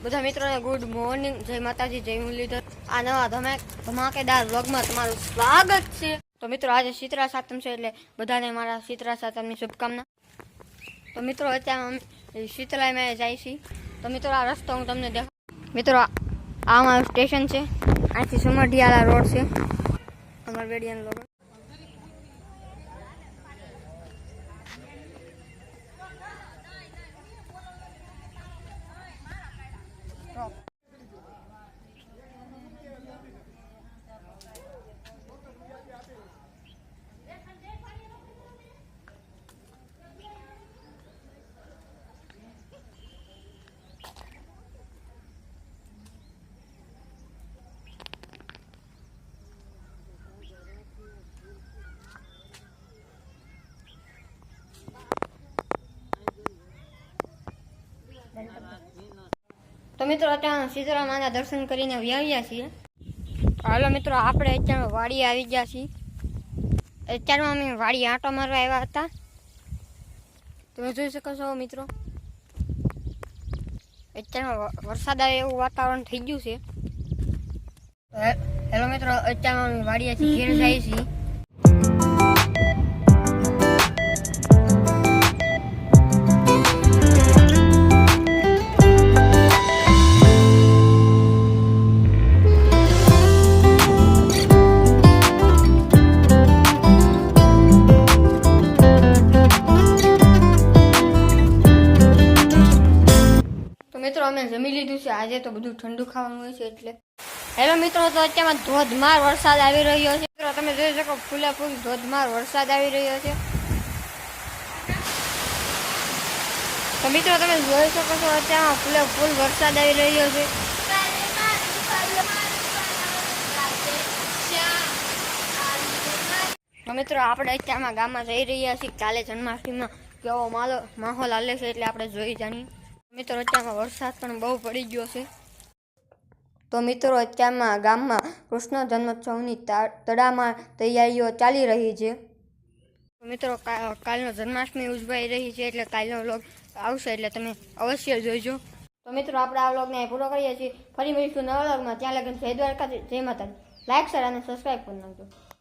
બધા મિત્રોને good morning, જય માતાજી, જય મુરલીધર। આ નવા ધમાકેદાર વ્લોગમાં તમારું સ્વાગત છે। તો મિત્રો આજે શીતળા સાતમ છે, એટલે બધાને મારા શીતળા સાતમની શુભકામના। તો મિત્રો અત્યારે અમે શીતળામાં જાય છીએ। તો મિત્રો આ રસ્તો હું તમને દેખાડું। મિત્રો આ અમારું સ્ટેશન છે, અહીંથી સમઢિયાળા રોડ છે, અમારા વેડિયાનો લોગો। તો મિત્રો અત્યારે શીતળા માના દર્શન કરીને આવ્યા છીએ। હાલો મિત્રો, આપણે અત્યારે વાડી આવી ગયા છીએ। અત્યારમાં અમે વાડી આંટો મારવા આવ્યા હતા। તમે જોઈ શકો છો મિત્રો, અત્યારમાં વરસાદ આવે એવું વાતાવરણ થઈ ગયું છે। હેલો મિત્રો, અત્યારમાં અમે વાડીયાથી ઘેર જાય છીએ। મિત્રો અમે જમી લીધું છે, આજે તો બધું ઠંડુ ખાવાનું હોય છે એટલે। હેલો મિત્રો, તો અત્યારમાં ધોધમાર વરસાદ આવી રહ્યો છે। મિત્રો તમે જોઈ શકો ફૂલે ફૂલ ધોધમાર વરસાદ આવી રહ્યો છે। તો મિત્રો તમે જોઈ શકો છો અત્યારમાં ફૂલે ફૂલ વરસાદ આવી રહ્યો છે। તો મિત્રો આપણે અત્યારમાં ગામમાં જઈ રહ્યા છીએ। કાલે જન્માષ્ટમીમાં કેવો માહોલ હાલે છે એટલે આપણે જોઈ જાણીએ। મિત્રો અત્યારમાં વરસાદ પણ બહુ પડી ગયો છે। તો મિત્રો અત્યારમાં ગામમાં કૃષ્ણ જન્મોત્સવની તડામાર તૈયારીઓ ચાલી રહી છે। મિત્રો કાલનો જન્માષ્ટમી ઉજવાઈ રહી છે, એટલે કાલનો વ્લોગ આવશે એટલે તમે અવશ્ય જોઈજો। તો મિત્રો આપણે આ વ્લોગને પૂરો કરીએ છીએ। ફરી મળીશું નવા વ્લોગમાં, ત્યાં લગન જય દ્વારકા, જય માતાજી। લાઈક, શેર અને સબસ્ક્રાઈબ કરી નાખજો।